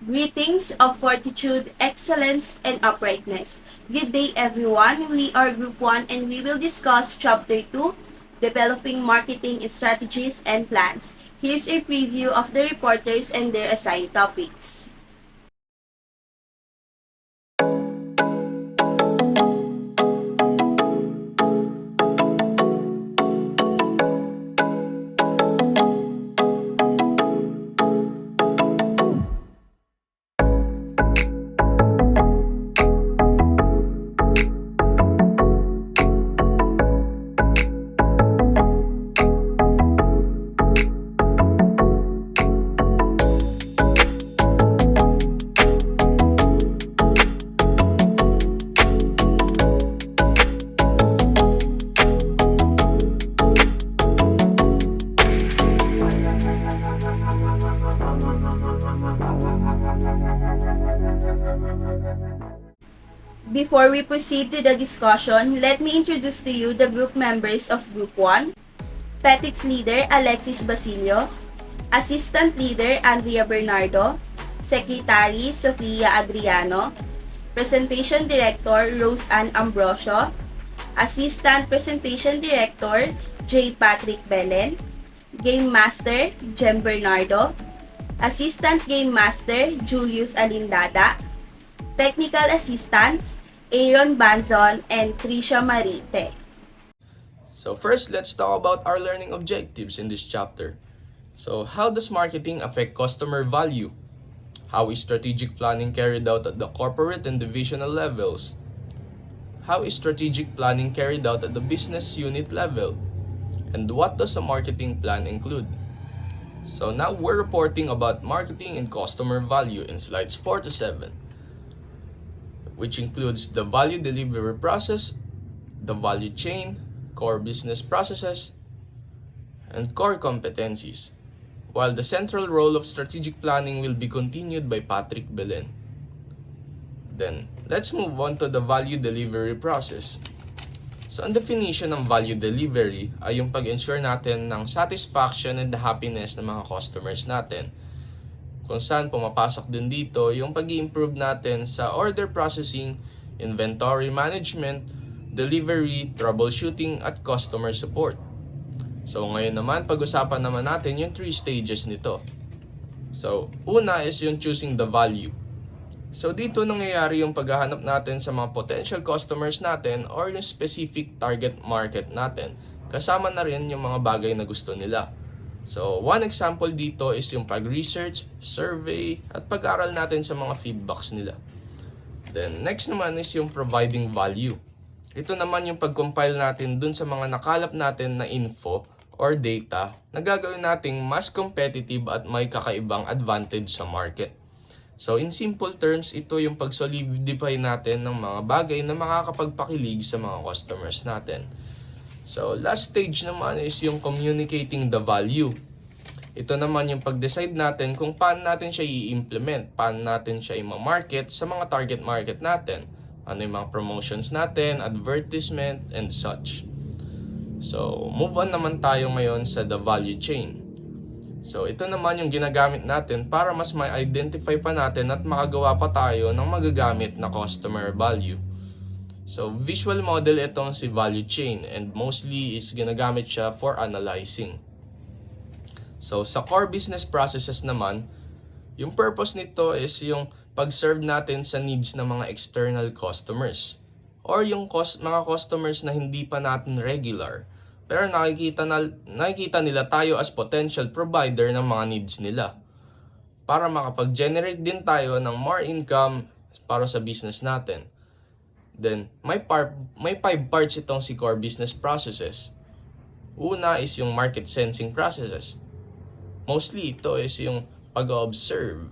Greetings of fortitude, excellence, and uprightness. Good day, everyone. We are Group 1 and we will discuss Chapter 2, Developing Marketing Strategies and Plans. Here's a preview of the reporters and their assigned topics. Before we proceed to the discussion, let me introduce to you the group members of Group 1. Petics Leader Alexis Basilio, Assistant Leader Andrea Bernardo, Secretary Sofia Adriano, Presentation Director Rose Ann Ambrosio, Assistant Presentation Director J. Patrick Belen, Game Master Jem Bernardo, Assistant Game Master Julius Alindada, Technical Assistants Aaron Banzon and Tricia Marite. So first, let's talk about our learning objectives in this chapter. So how does marketing affect customer value? How is strategic planning carried out at the corporate and divisional levels? How is strategic planning carried out at the business unit level? And what does a marketing plan include? So now we're reporting about marketing and customer value in slides 4 to 7. Which includes the value delivery process, the value chain, core business processes, and core competencies, while the central role of strategic planning will be continued by Patrick Belen. Then, let's move on to the value delivery process. So, ang definition ng value delivery ay yung pag-ensure natin ng satisfaction and the happiness ng mga customers natin. Kung saan pumapasok din dito yung pag-i-improve natin sa order processing, inventory management, delivery, troubleshooting, at customer support. So ngayon naman, pag-usapan naman natin yung 3 stages nito. So una is yung choosing the value. So dito nangyayari yung paghahanap natin sa mga potential customers natin or yung specific target market natin. Kasama na rin yung mga bagay na gusto nila. So, one example dito is yung pag-research, survey, at pag-aral natin sa mga feedbacks nila. Then, next naman is yung providing value. Ito naman yung pag-compile natin dun sa mga nakalap natin na info or data na gagawin nating mas competitive at may kakaibang advantage sa market. So, in simple terms, ito yung pag-solidify natin ng mga bagay na makakapagpakilig sa mga customers natin. So, last stage naman is yung communicating the value. Ito naman yung pag-decide natin kung paano natin siya i-implement, paano natin siya i-market sa mga target market natin. Ano yung mga promotions natin, advertisement, and such. So, move on naman tayo ngayon sa the value chain. So, ito naman yung ginagamit natin para mas ma-identify pa natin at makagawa pa tayo ng magagamit na customer value. So, visual model itong si value chain and mostly is ginagamit siya for analyzing. So, sa core business processes naman, yung purpose nito is yung pag-serve natin sa needs ng mga external customers or yung mga customers na hindi pa natin regular pero nakikita nila tayo as potential provider ng mga needs nila para makapag-generate din tayo ng more income para sa business natin. Then, may 5 parts itong si core business processes. Una is yung market sensing processes. Mostly, ito is yung pag-observe.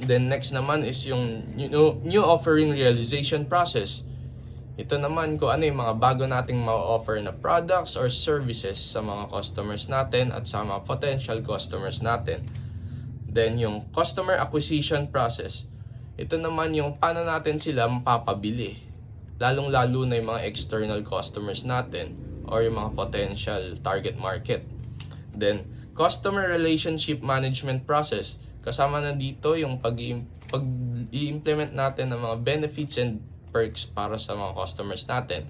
Then, next naman is yung new offering realization process. Ito naman kung ano yung mga bago nating ma-offer na products or services sa mga customers natin at sa mga potential customers natin. Then, yung customer acquisition process. Ito naman yung paano natin sila mapapabili. Lalong-lalo na yung mga external customers natin or yung mga potential target market. Then, customer relationship management process. Kasama na dito yung pag-i-implement natin ng mga benefits and perks para sa mga customers natin.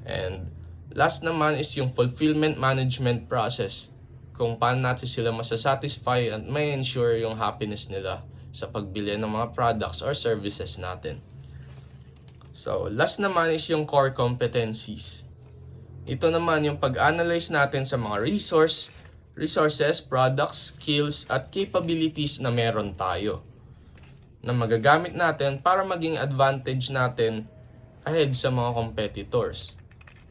And last naman is yung fulfillment management process. Kung paano natin sila masasatisfy at may ensure yung happiness nila sa pagbili ng mga products or services natin. So, last naman is yung core competencies. Ito naman yung pag-analyze natin sa mga resources, products, skills, at capabilities na meron tayo na magagamit natin para maging advantage natin ahead sa mga competitors.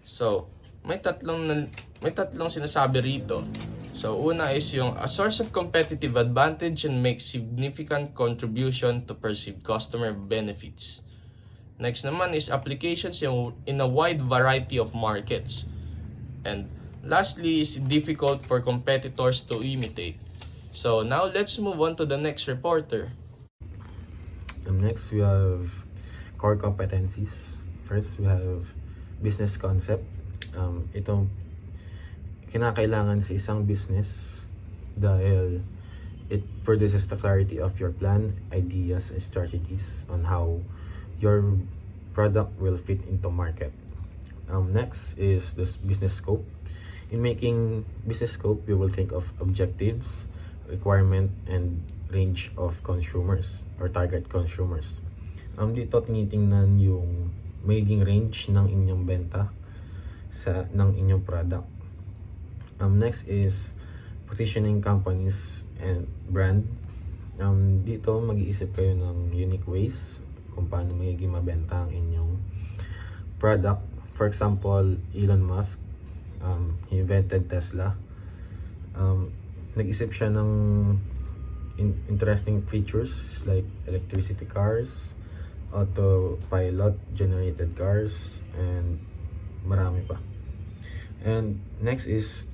So, may tatlong sinasabi rito. So, una is yung a source of competitive advantage and make significant contribution to perceived customer benefits. Next naman is applications in a wide variety of markets. And lastly is difficult for competitors to imitate. So, now let's move on to the next reporter. Next, we have core competencies. First, we have business concept. Itong kinakailangan sa isang business dahil it produces the clarity of your plan, ideas, and strategies on how your product will fit into market. Next is this business scope. In making business scope, you will think of objectives, requirement, and range of consumers or target consumers. Dito tinitingnan yung magiging range ng inyong benta ng inyong product. Next is positioning companies and brand. Dito mag-iisip kayo ng unique ways kung paano magiging mabenta ang inyong product. For example, Elon Musk, he invented Tesla. Nag-isip siya ng interesting features like electricity cars, autopilot generated cars, and marami pa. And next is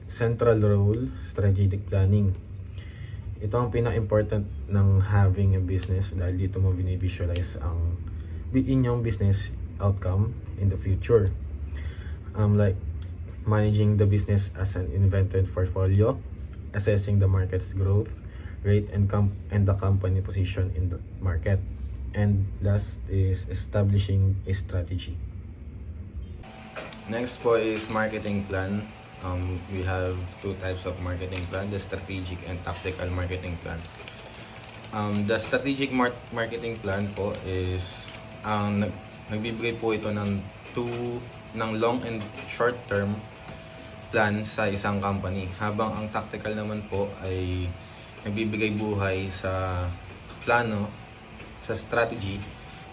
central role, strategic planning. Ito ang pinaka-important ng having a business dahil dito mo binivisualize ang inyong business outcome in the future. Like managing the business as an invented portfolio, assessing the market's growth rate and the company position in the market. And last is establishing a strategy. Next po is marketing plan. We have two types of marketing plan, the strategic and tactical marketing plan. The strategic marketing plan po is nagbibigay po ito ng long and short term plan sa isang company, habang ang tactical naman po ay nagbibigay buhay sa plano, sa strategy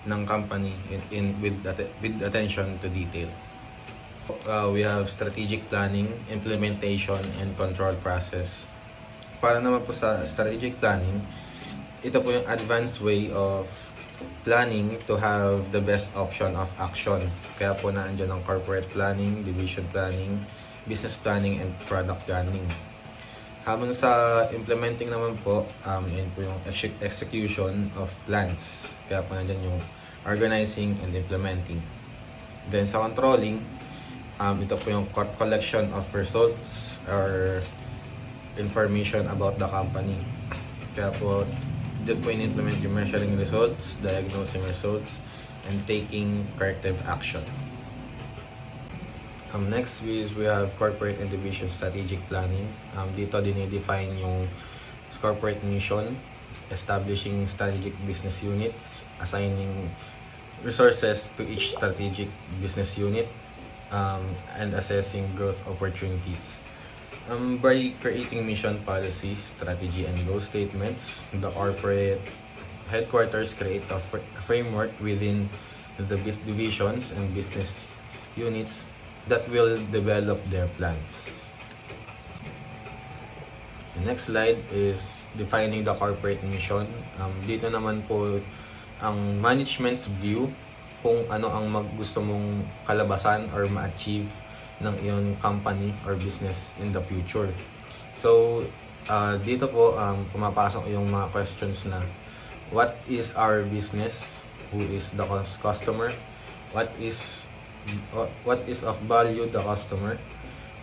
ng company with attention to detail. We have strategic planning, implementation, and control process. Para naman po sa strategic planning, ito po yung advanced way of planning to have the best option of action. Kaya po naandyan ang corporate planning, division planning, business planning, and product planning. Habang sa implementing naman po, yun po yung execution of plans. Kaya po naandyan yung organizing and implementing. Then sa controlling, ito po yung collection of results or information about the company. Kaya po, dito po in-implement yung measuring results, diagnosing results, and taking corrective action. Next is we have corporate and division strategic planning. Dito dinidefine yung corporate mission, establishing strategic business units, assigning resources to each strategic business unit, and assessing growth opportunities. By creating mission policy, strategy, and goal statements, the corporate headquarters create a framework within the divisions and business units that will develop their plans. The next slide is defining the corporate mission. Dito naman po ang management's view kung ano ang gusto mong kalabasan or ma-achieve ng iyong company or business in the future. So, dito po pumapasok yung mga questions na what is our business? Who is the customer? What is of value the customer?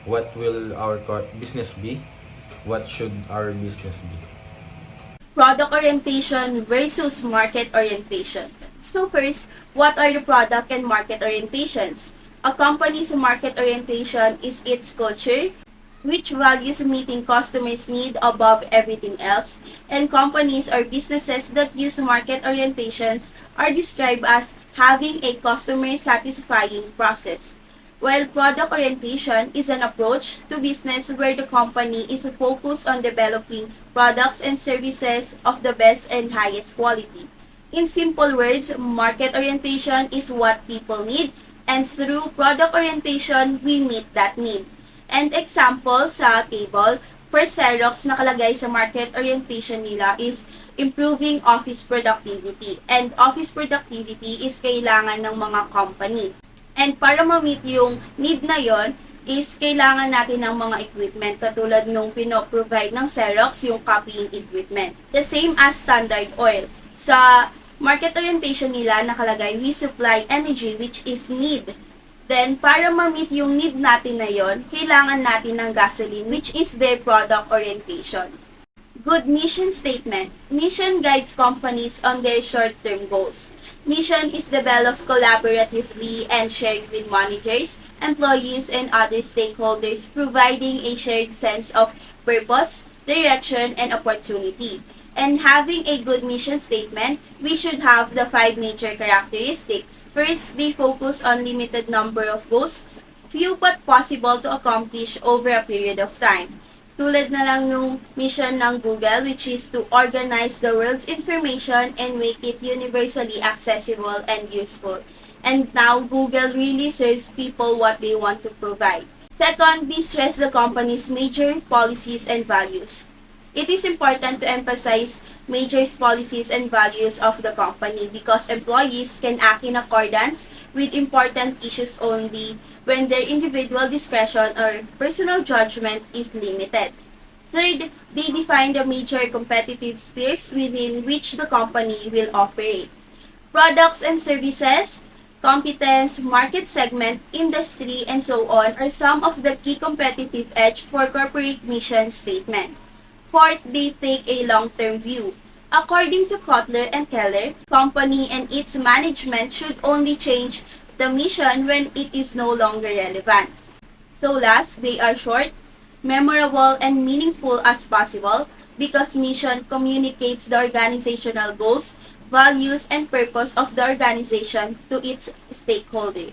What will our business be? What should our business be? Product orientation versus market orientation. So first, what are the product and market orientations? A company's market orientation is its culture, which values meeting customers' need above everything else, and companies or businesses that use market orientations are described as having a customer-satisfying process. While product orientation is an approach to business where the company is focused on developing products and services of the best and highest quality. In simple words, market orientation is what people need, and through product orientation, we meet that need. And example sa table, for Xerox, nakalagay sa market orientation nila is improving office productivity. And office productivity is kailangan ng mga company. And para ma-meet yung need na yon is kailangan natin ng mga equipment katulad nung pinoprovide ng Xerox yung copying equipment. The same as Standard Oil. Sa market orientation nila nakalagay, we supply energy which is need. Then, para ma-meet yung need natin na yon, kailangan natin ng gasoline which is their product orientation. Good mission statement. Mission guides companies on their short-term goals. Mission is developed collaboratively and shared with managers, employees, and other stakeholders, providing a shared sense of purpose, direction, and opportunity. And having a good mission statement, we should have the 5 major characteristics. First, they focus on limited number of goals, few but possible to accomplish over a period of time. Tulad na lang nung mission ng Google, which is to organize the world's information and make it universally accessible and useful. And now, Google really serves people what they want to provide. Second, they stress the company's major policies and values. It is important to emphasize major policies and values of the company because employees can act in accordance with important issues only when their individual discretion or personal judgment is limited. Third, they define the major competitive spheres within which the company will operate. Products and services, competence, market segment, industry, and so on are some of the key competitive edge for corporate mission statement. Fourth, they take a long-term view. According to Kotler and Keller, company and its management should only change the mission when it is no longer relevant. So last, they are short, memorable, and meaningful as possible because mission communicates the organizational goals, values, and purpose of the organization to its stakeholder.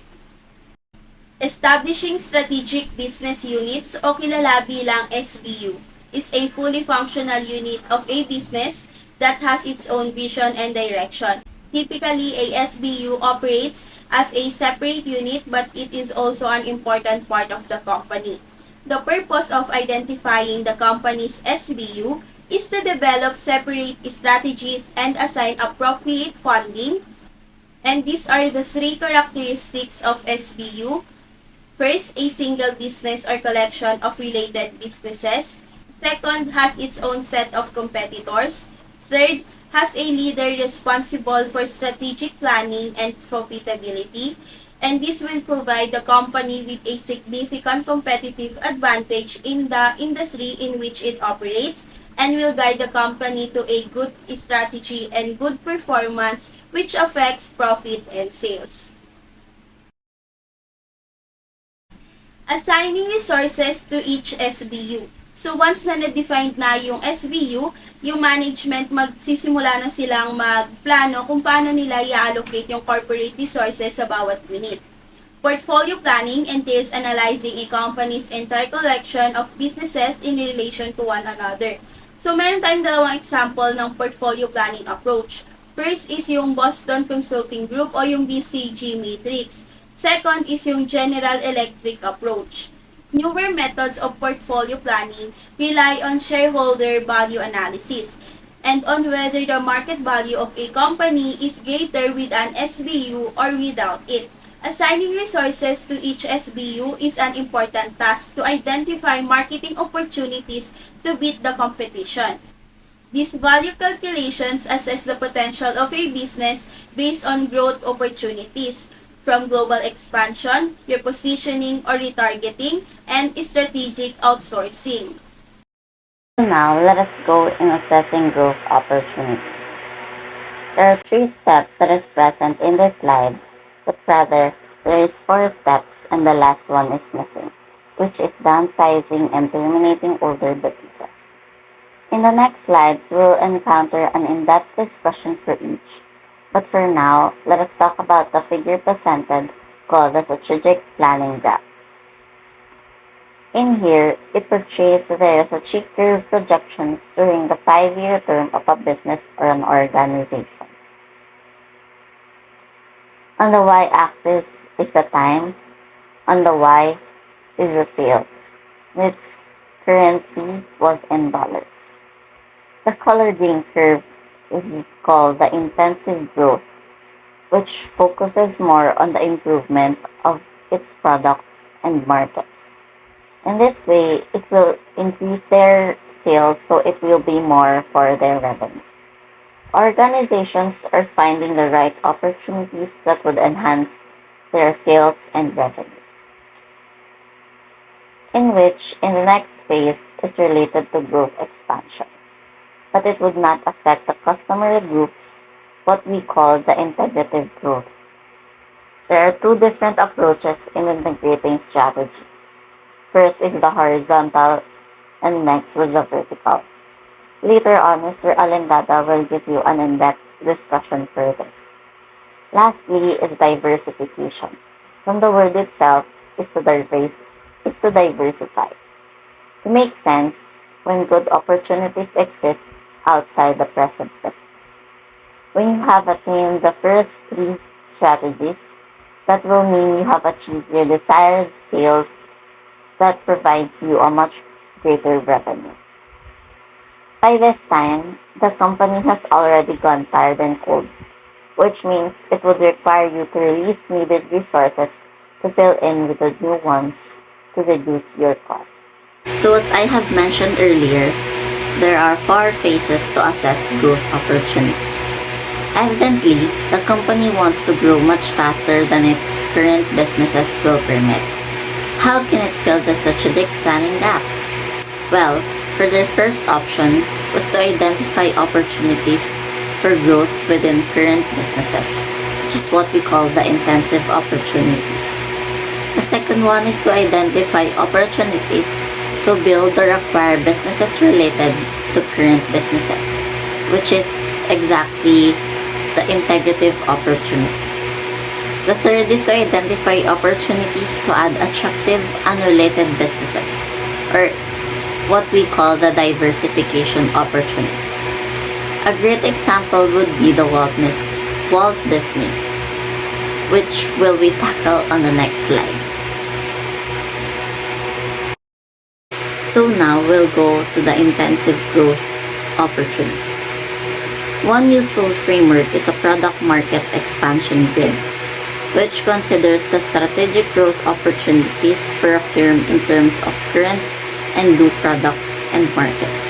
Establishing strategic business units o kilala bilang SBU is a fully functional unit of a business that has its own vision and direction. Typically, a SBU operates as a separate unit but it is also an important part of the company. The purpose of identifying the company's SBU is to develop separate strategies and assign appropriate funding. And these are the 3 characteristics of SBU. First, a single business or collection of related businesses. Second, has its own set of competitors. Third, has a leader responsible for strategic planning and profitability. And this will provide the company with a significant competitive advantage in the industry in which it operates and will guide the company to a good strategy and good performance which affects profit and sales. Assigning resources to each SBU. So once na na-defined na yung SBU, yung management magsisimula na silang magplano kung paano nila i-allocate yung corporate resources sa bawat unit. Portfolio planning entails analyzing a company's entire collection of businesses in relation to one another. So meron tayong dalawang example ng portfolio planning approach. First is yung Boston Consulting Group o yung BCG Matrix. Second is yung General Electric approach. Newer methods of portfolio planning rely on shareholder value analysis and on whether the market value of a company is greater with an SBU or without it. Assigning resources to each SBU is an important task to identify marketing opportunities to beat the competition. These value calculations assess the potential of a business based on growth opportunities, from global expansion, repositioning or retargeting, and strategic outsourcing. So now, let us go in assessing growth opportunities. There are 3 steps that is present in this slide, but rather, there is 4 steps and the last one is missing, which is downsizing and terminating older businesses. In the next slides, we'll encounter an in-depth discussion for each. But for now, let us talk about the figure presented called the strategic planning graph. In here, it portrays that there is a J-curve projections during the 5-year term of a business or an organization. On the y-axis is the time, on the y is the sales. Its currency was in dollars. The color green curve is called the intensive growth, which focuses more on the improvement of its products and markets. In this way, it will increase their sales, so it will be more for their revenue. Organizations are finding the right opportunities that would enhance their sales and revenue, in which in the next phase is related to growth expansion, but it would not affect the customer groups, what we call the integrative growth. There are 2 different approaches in integrating strategy. First is the horizontal and next was the vertical. Later on, Mr. Alendada will give you an in-depth discussion for this. Lastly is diversification. From the word itself is to diversify. To make sense, when good opportunities exist outside the present business. When you have attained the first 3 strategies, that will mean you have achieved your desired sales that provides you a much greater revenue. By this time, the company has already gone tired and cold, which means it would require you to release needed resources to fill in with the new ones to reduce your cost. So as I have mentioned earlier, there are 4 phases to assess growth opportunities. Evidently, the company wants to grow much faster than its current businesses will permit. How can it fill the strategic planning gap? Well, for their first option was to identify opportunities for growth within current businesses, which is what we call the intensive opportunities. The second one is to identify opportunities to build or acquire businesses related to current businesses, which is exactly the integrative opportunities. The third is to identify opportunities to add attractive unrelated businesses, or what we call the diversification opportunities. A great example would be the Walt Disney, which will we tackle on the next slide. So now we'll go to the intensive growth opportunities. One useful framework is a product market expansion grid, which considers the strategic growth opportunities for a firm in terms of current and new products and markets.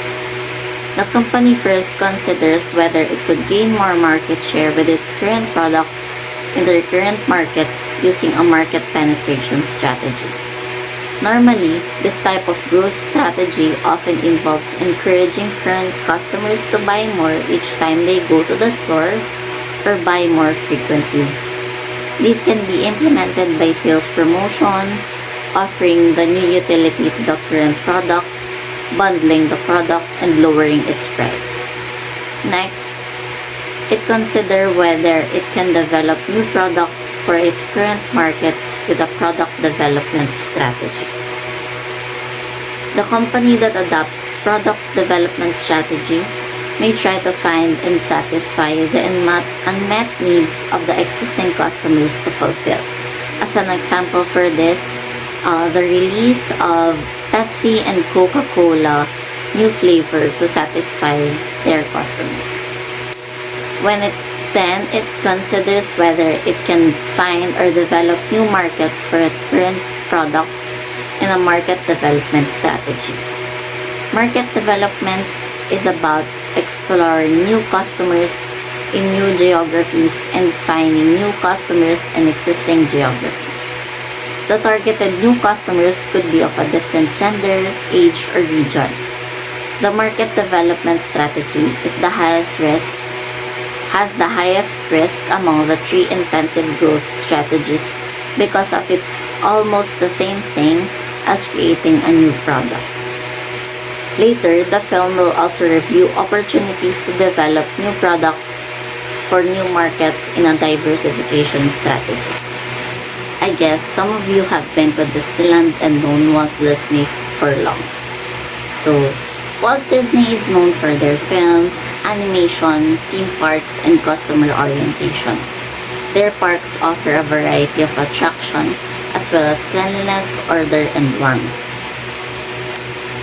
The company first considers whether it could gain more market share with its current products in their current markets using a market penetration strategy. Normally, this type of growth strategy often involves encouraging current customers to buy more each time they go to the store or buy more frequently. These can be implemented by sales promotion, offering the new utility to the current product, bundling the product, and lowering its price. Next, it considers whether it can develop new products for its current markets with a product development strategy. The company that adopts product development strategy may try to find and satisfy the unmet needs of the existing customers to fulfill. As an example for this, the release of Pepsi and Coca-Cola new flavor to satisfy their customers. Then it considers whether it can find or develop new markets for its current products in a market development strategy. Market development is about exploring new customers in new geographies and finding new customers in existing geographies. The targeted new customers could be of a different gender, age, or region. The market development strategy has the highest risk among the three intensive growth strategies because of it's almost the same thing as creating a new product. Later, the film will also review opportunities to develop new products for new markets in a diversification strategy. I guess some of you have been to Disneyland and known Walt Disney for long. So, Walt Disney is known for their films, animation, theme parks, and customer orientation. Their parks offer a variety of attraction as well as cleanliness, order, and warmth.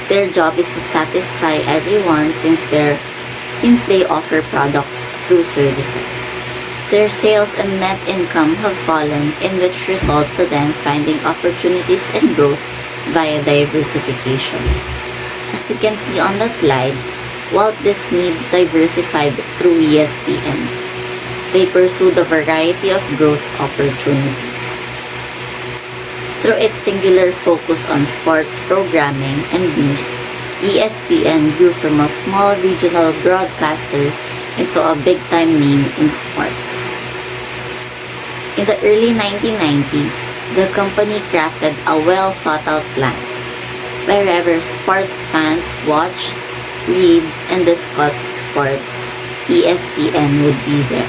Their job is to satisfy everyone since they offer products through services. Their sales and net income have fallen, in which result to them finding opportunities and growth via diversification. As you can see on the slide, Walt Disney diversified through ESPN. They pursued a variety of growth opportunities. Through its singular focus on sports programming and news, ESPN grew from a small regional broadcaster into a big-time name in sports. In the early 1990s, the company crafted a well-thought-out plan. Wherever sports fans watched, read, and discussed sports, ESPN would be there.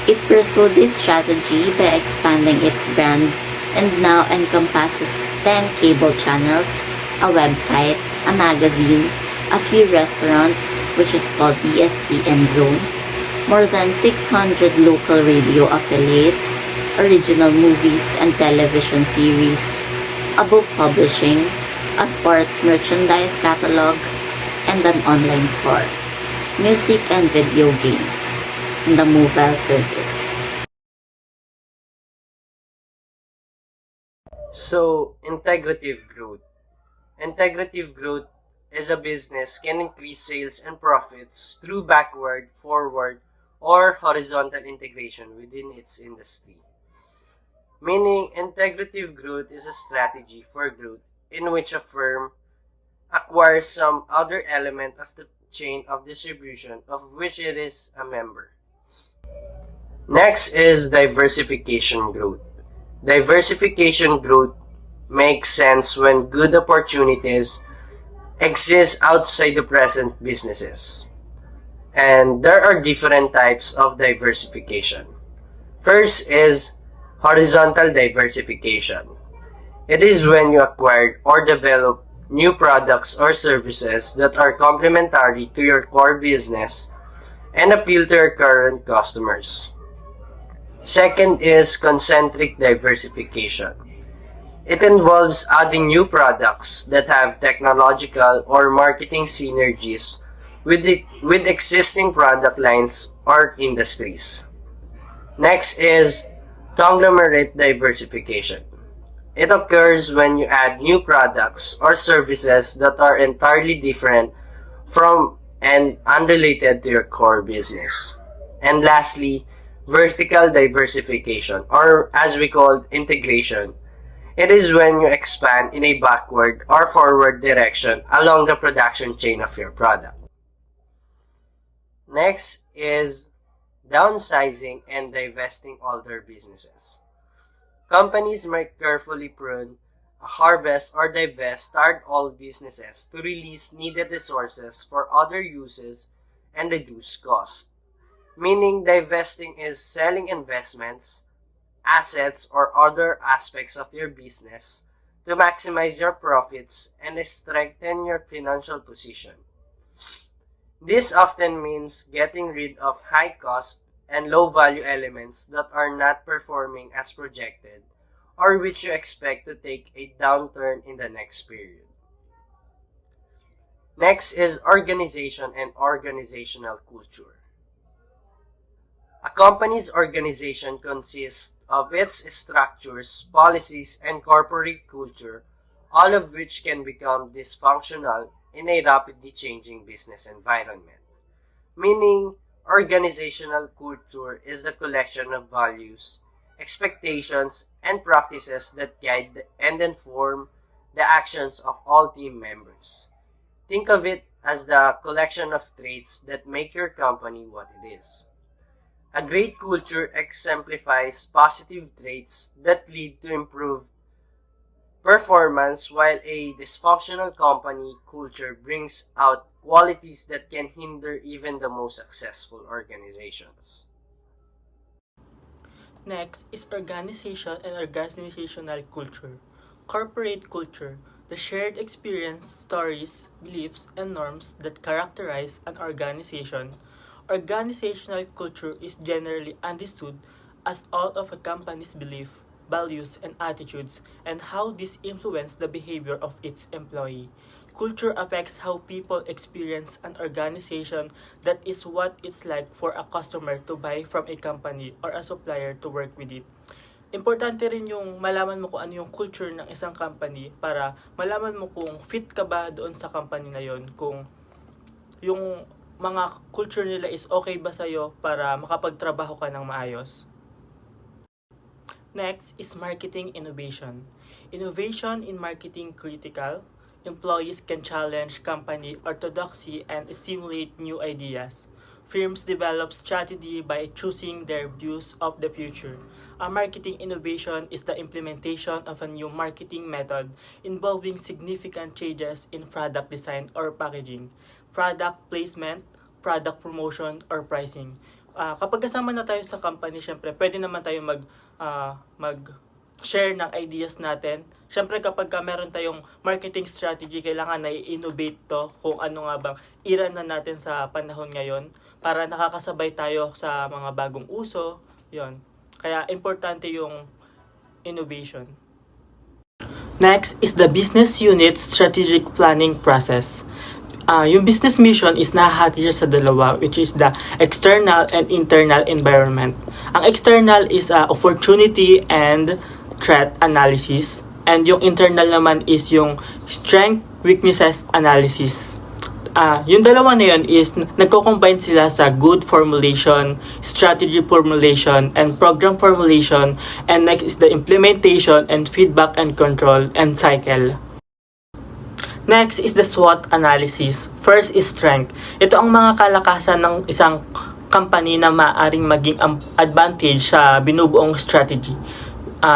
It pursued this strategy by expanding its brand and now encompasses 10 cable channels, a website, a magazine, a few restaurants, which is called ESPN Zone, more than 600 local radio affiliates, original movies and television series, a book publishing, a sports merchandise catalog, and an online store, music and video games, and a mobile service. So, integrative growth. Integrative growth is a business can increase sales and profits through backward, forward, or horizontal integration within its industry. Meaning, integrative growth is a strategy for growth in which a firm acquires some other element of the chain of distribution of which it is a member. Next is diversification growth. Diversification growth makes sense when good opportunities exist outside the present businesses. And there are different types of diversification. First is horizontal diversification. It is when you acquire or develop new products or services that are complementary to your core business and appeal to your current customers. Second is concentric diversification. It involves adding new products that have technological or marketing synergies with existing product lines or industries. Next is conglomerate diversification. It occurs when you add new products or services that are entirely different from and unrelated to your core business. And lastly, vertical diversification, or as we call integration. It is when you expand in a backward or forward direction along the production chain of your product. Next is downsizing and divesting older businesses. Companies might carefully prune, harvest, or divest starred old businesses to release needed resources for other uses and reduce costs. Meaning divesting is selling investments, assets, or other aspects of your business to maximize your profits and strengthen your financial position. This often means getting rid of high cost and low value elements that are not performing as projected or which you expect to take a downturn in the next period. Next is organization and organizational culture. A company's organization consists of its structures, policies, and corporate culture, all of which can become dysfunctional in a rapidly changing business environment. Meaning, organizational culture is the collection of values, expectations, and practices that guide and inform the actions of all team members. Think of it as the collection of traits that make your company what it is. A great culture exemplifies positive traits that lead to improved performance, while a dysfunctional company culture brings out qualities that can hinder even the most successful organizations. Next is organization and organizational culture. Corporate culture, the shared experience, stories, beliefs, and norms that characterize an organization. Organizational culture is generally understood as all of a company's belief, values, and attitudes, and how this influence the behavior of its employee. Culture affects how people experience an organization. That is what it's like for a customer to buy from a company or a supplier to work with it. Importante rin yung malaman mo kung ano yung culture ng isang company para malaman mo kung fit ka ba doon sa company na yon, kung yung mga culture nila is okay ba sa'yo para makapagtrabaho ka ng maayos. Next is marketing innovation. Innovation in marketing critical. Employees can challenge company orthodoxy and stimulate new ideas. Firms develop strategy by choosing their views of the future. A marketing innovation is the implementation of a new marketing method involving significant changes in product design or packaging, product placement, product promotion, or pricing. Kapag kasama na tayo sa company, syempre, pwede naman tayo mag-share ng ideas natin. Syempre, kapag meron tayong marketing strategy, kailangan na i-innovate to kung ano nga bang era na natin sa panahon ngayon para nakakasabay tayo sa mga bagong uso. Yon. Kaya, importante yung innovation. Next is the business unit strategic planning process. Yung business mission is nahahati sa dalawa, which is the external and internal environment. Ang external is opportunity and threat analysis, and yung internal naman is yung strength, weaknesses analysis. Yung dalawa na yun is nagko-combine sila sa good formulation, strategy formulation, and program formulation, and next is the implementation and feedback and control and cycle. Next is the SWOT analysis. First is strength. Ito ang mga kalakasan ng isang company na maaaring maging advantage sa binubuong strategy.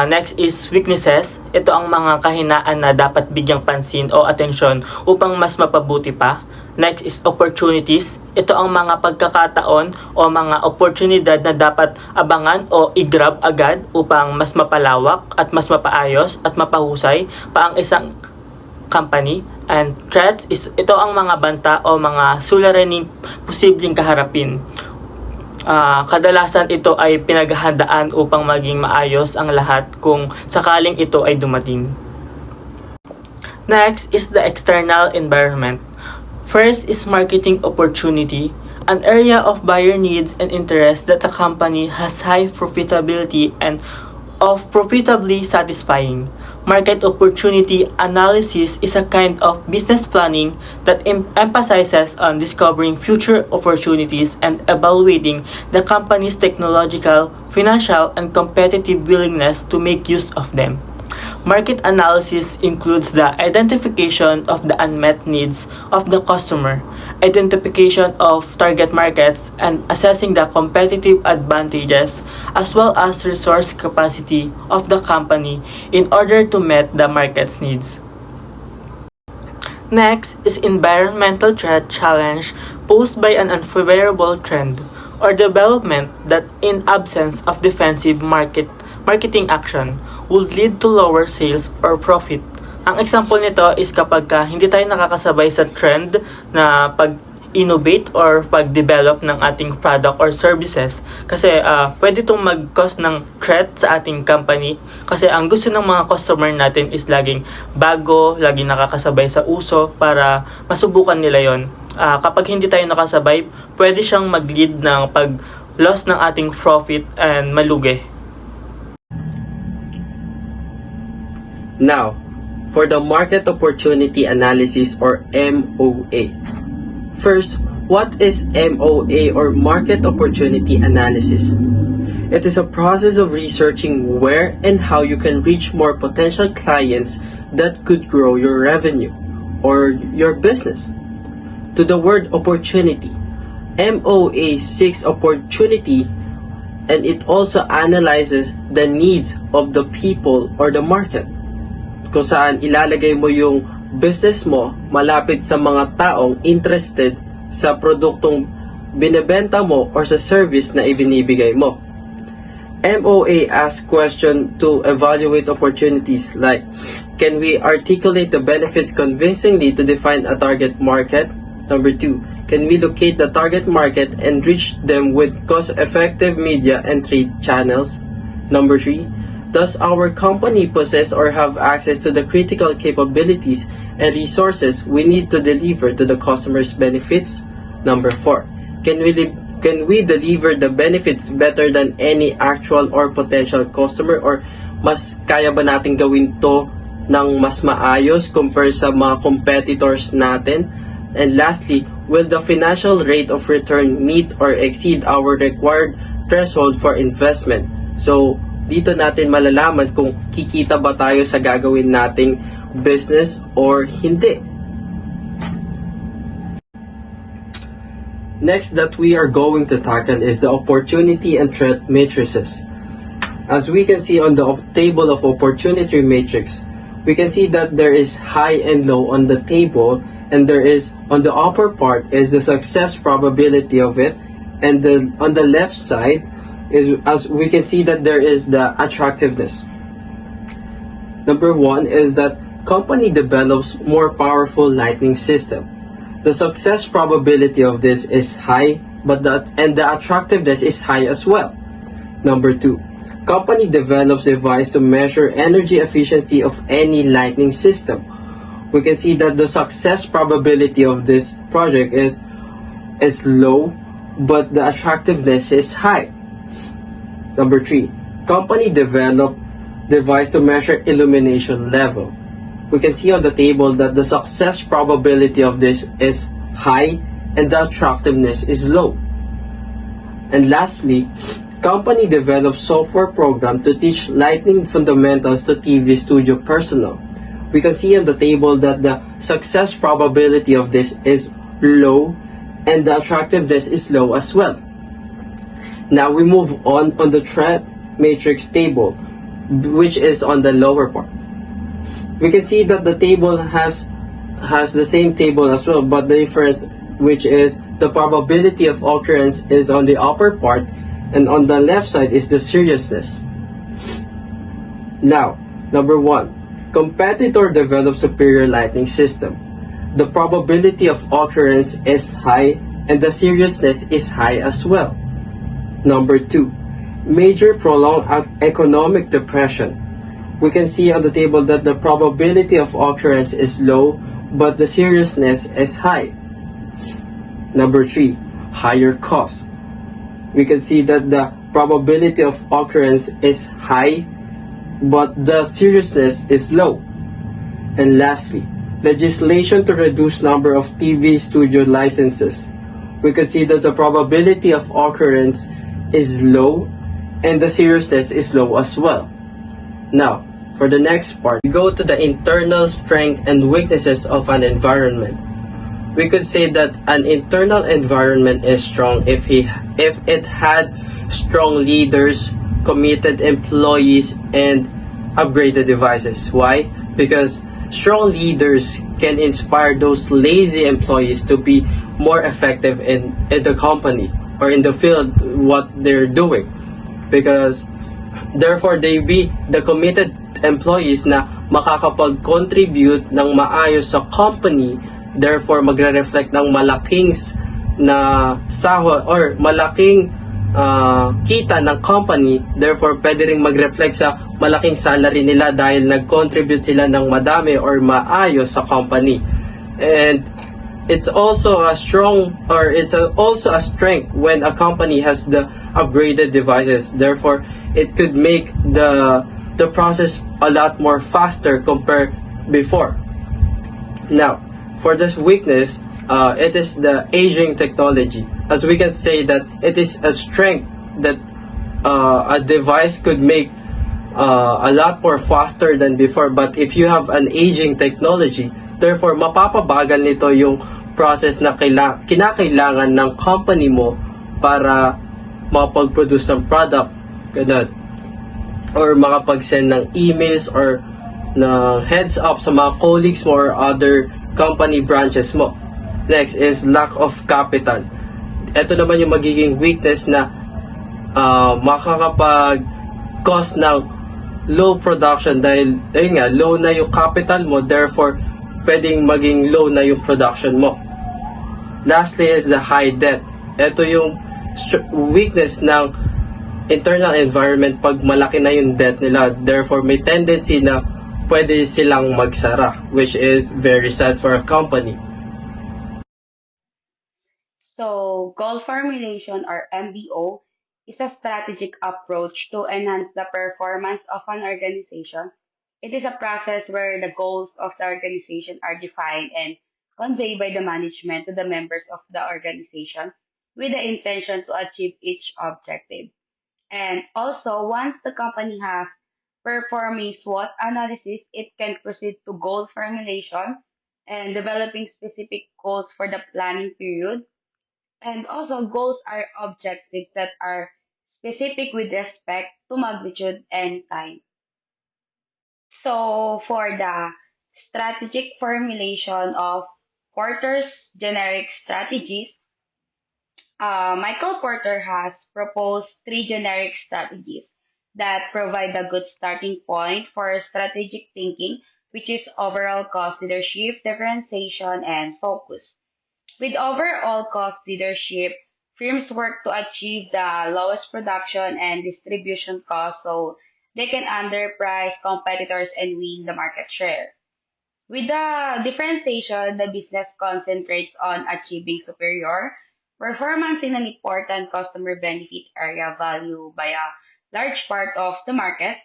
Next is weaknesses. Ito ang mga kahinaan na dapat bigyang pansin o atensyon upang mas mapabuti pa. Next is opportunities. Ito ang mga pagkakataon o mga oportunidad na dapat abangan o i-grab agad upang mas mapalawak at mas mapaayos at mapahusay pa ang isang company. And threats is ito ang mga banta o mga suliraning posibleng kaharapin. Kadalasan ito ay pinaghahandaan upang maging maayos ang lahat kung sakaling ito ay dumating. Next is the external environment. First is marketing opportunity, an area of buyer needs and interest that a company has high profitability and of profitably satisfying. Market opportunity analysis is a kind of business planning that emphasizes on discovering future opportunities and evaluating the company's technological, financial, and competitive willingness to make use of them. Market analysis includes the identification of the unmet needs of the customer, identification of target markets, and assessing the competitive advantages as well as resource capacity of the company in order to meet the market's needs. Next is environmental threat challenge posed by an unfavorable trend or development that, in absence of defensive marketing action, would lead to lower sales or profit. Ang example nito is kapag hindi tayo nakakasabay sa trend na pag-innovate or pag-develop ng ating product or services. Kasi pwede itong mag-cause ng threat sa ating company. Kasi ang gusto ng mga customer natin is laging bago, laging nakakasabay sa uso para masubukan nila yon. Kapag hindi tayo nakasabay, pwede siyang mag-lead ng pag-loss ng ating profit and malugi. Now, for the market opportunity analysis or MOA. First, what is MOA or market opportunity analysis? It is a process of researching where and how you can reach more potential clients that could grow your revenue or your business. to the word opportunity. MOA seeks opportunity, and it also analyzes the needs of the people or the market. Kung saan ilalagay mo yung business mo malapit sa mga taong interested sa produktong binebenta mo or sa service na ibinibigay mo. MOA asks question to evaluate opportunities like, can we articulate the benefits convincingly to define a target market? Number 2, can we locate the target market and reach them with cost-effective media and trade channels? Number 3, does our company possess or have access to the critical capabilities and resources we need to deliver to the customer's benefits? Number 4, can we deliver the benefits better than any actual or potential customer, or mas kaya ba natin gawin to ng mas maayos compare sa mga competitors natin? And lastly, will the financial rate of return meet or exceed our required threshold for investment? So, dito natin malalaman kung kikita ba tayo sa gagawin nating business or hindi. Next that we are going to tackle is the opportunity and threat matrices. As we can see on the table of opportunity matrix, we can see that there is high and low on the table, and there is on the upper part is the success probability of it, and on the left side is, as we can see, that there is the attractiveness. Number 1 is that company develops more powerful lighting system. The success probability of this is high, but the attractiveness is high as well. Number 2, company develops a device to measure energy efficiency of any lighting system. We can see that the success probability of this project is low, but the attractiveness is high. Number 3, company develop device to measure illumination level. We can see on the table that the success probability of this is high and the attractiveness is low. And lastly, company develops software program to teach lighting fundamentals to TV studio personnel. We can see on the table that the success probability of this is low and the attractiveness is low as well. Now we move on the threat matrix table, which is on the lower part. We can see that the table has the same table as well, but the difference, which is the probability of occurrence, is on the upper part, and on the left side is the seriousness. Now, number 1, competitor develops superior lighting system. The probability of occurrence is high and the seriousness is high as well. Number 2, major prolonged economic depression. We can see on the table that the probability of occurrence is low, but the seriousness is high. Number 3, higher cost. We can see that the probability of occurrence is high, but the seriousness is low. And lastly, legislation to reduce number of TV studio licenses. We can see that the probability of occurrence is low, and the seriousness is low as well. Now, for the next part, we go to the internal strength and weaknesses of an environment. We could say that an internal environment is strong if it had strong leaders, committed employees, and upgraded devices. Why? Because strong leaders can inspire those lazy employees to be more effective in the company or in the field what they're doing. Because therefore, they be the committed employees na makakapag-contribute ng maayos sa company, therefore magre-reflect ng malaking na sahod or malaking kita ng company, therefore pwede ring mag-reflect sa malaking salary nila dahil nag-contribute sila ng madami or maayos sa company. And it's also a strong, or it's also a strength when a company has the upgraded devices. Therefore, it could make the process a lot more faster compared before. Now, for this weakness, it is the aging technology. As we can say that it is a strength that a device could make a lot more faster than before. But if you have an aging technology, therefore mapapabagal nito yung process na kinakailangan ng company mo para makapag-produce ng product, ganun. Or makapag-send ng emails or na heads up sa mga colleagues mo or other company branches mo. Next is lack of capital. Ito naman yung magiging weakness na makakapag-cause ng low production dahil ayun nga, low na yung capital mo, therefore pwedeng maging low na yung production mo. Lastly is the high debt. Ito yung weakness ng internal environment pag malaki na yung debt nila. Therefore, may tendency na pwede silang magsara, which is very sad for a company. So, goal formulation or MBO is a strategic approach to enhance the performance of an organization. It is a process where the goals of the organization are defined and conveyed by the management to the members of the organization with the intention to achieve each objective. And also, once the company has performed a SWOT analysis, it can proceed to goal formulation and developing specific goals for the planning period, and also, goals are objectives that are specific with respect to magnitude and time. So, for the strategic formulation of Porter's generic strategies, Michael Porter has proposed three generic strategies that provide a good starting point for strategic thinking, which is overall cost leadership, differentiation, and focus. With overall cost leadership, firms work to achieve the lowest production and distribution costs so they can underprice competitors and win the market share. With the differentiation, the business concentrates on achieving superior performance in an important customer benefit area valued by a large part of the market.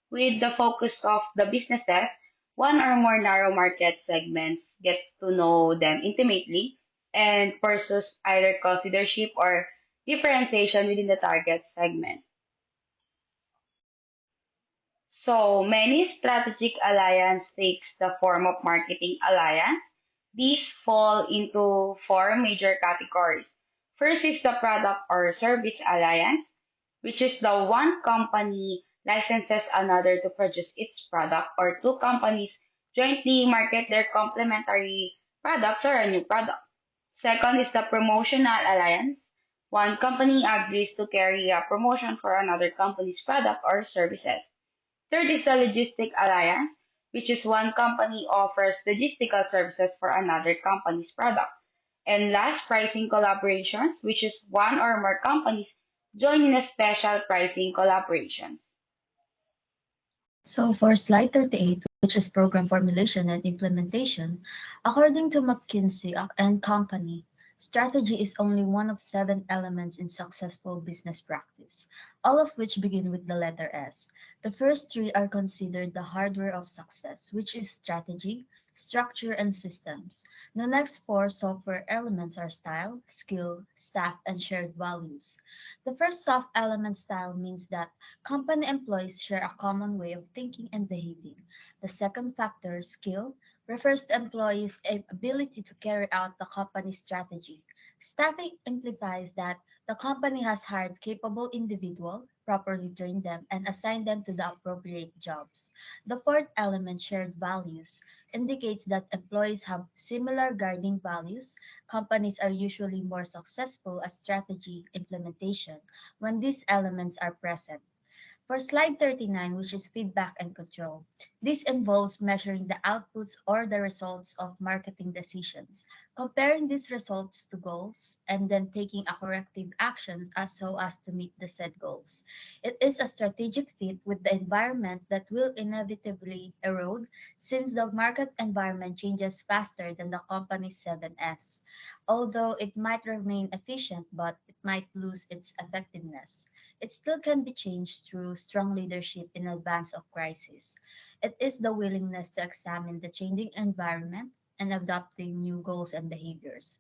With the focus of the businesses, one or more narrow market segments gets to know them intimately and pursues either cost leadership or differentiation within the target segment. So many strategic alliance takes the form of marketing alliance. These fall into four major categories. First is the product or service alliance, which is the one company licenses another to produce its product, or two companies jointly market their complementary products or a new product. Second is the promotional alliance. One company agrees to carry a promotion for another company's product or services. Third is the logistic alliance, which is one company offers logistical services for another company's product. And last, pricing collaborations, which is one or more companies join in a special pricing collaboration. So for slide 38, which is program formulation and implementation, according to McKinsey and Company, strategy is only one of 7 elements in successful business practice, all of which begin with the letter S. The first three are considered the hardware of success, which is strategy, structure, and systems. The next four software elements are style, skill, staff, and shared values. The first soft element, style, means that company employees share a common way of thinking and behaving. The second factor, skill, refers to employees' ability to carry out the company's strategy. Staffing implies that the company has hired capable individuals, properly trained them, and assigned them to the appropriate jobs. The fourth element, shared values, indicates that employees have similar guiding values. Companies are usually more successful at strategy implementation when these elements are present. For slide 39, which is feedback and control, this involves measuring the outputs or the results of marketing decisions, comparing these results to goals, and then taking a corrective actions as so as to meet the said goals. It is a strategic fit with the environment that will inevitably erode since the market environment changes faster than the company's 7S. Although it might remain efficient, but it might lose its effectiveness. It still can be changed through strong leadership in advance of crisis. It is the willingness to examine the changing environment and adopting new goals and behaviors.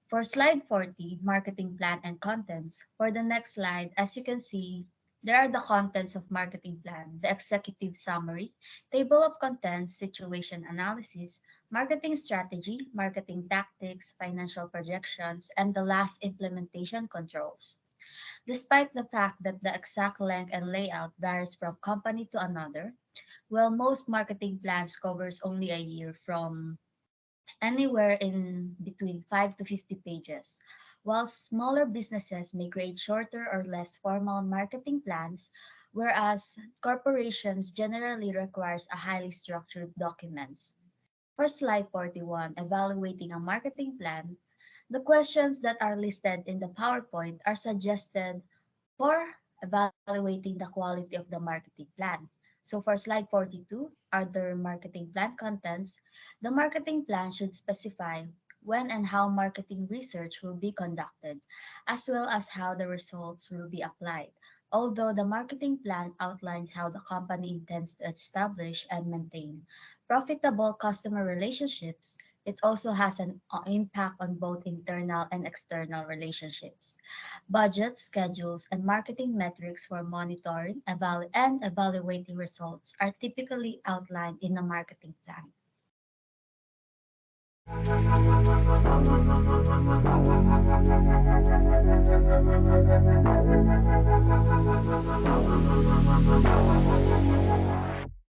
For slide 40, marketing plan and contents, for the next slide, as you can see, There are the contents of marketing plan, the executive summary, table of contents, situation analysis, marketing strategy, marketing tactics, financial projections, and the last implementation controls. Despite the fact that the exact length and layout varies from company to another, while most marketing plans covers only a year from anywhere in between 5 to 50 pages. While smaller businesses may create shorter or less formal marketing plans, whereas corporations generally requires a highly structured documents. For slide 41, evaluating a marketing plan, the questions that are listed in the PowerPoint are suggested for evaluating the quality of the marketing plan. So for slide 42, other marketing plan contents, the marketing plan should specify when and how marketing research will be conducted, as well as how the results will be applied. Although the marketing plan outlines how the company intends to establish and maintain profitable customer relationships, it also has an impact on both internal and external relationships. Budgets, schedules, and marketing metrics for monitoring and evaluating results are typically outlined in a marketing plan.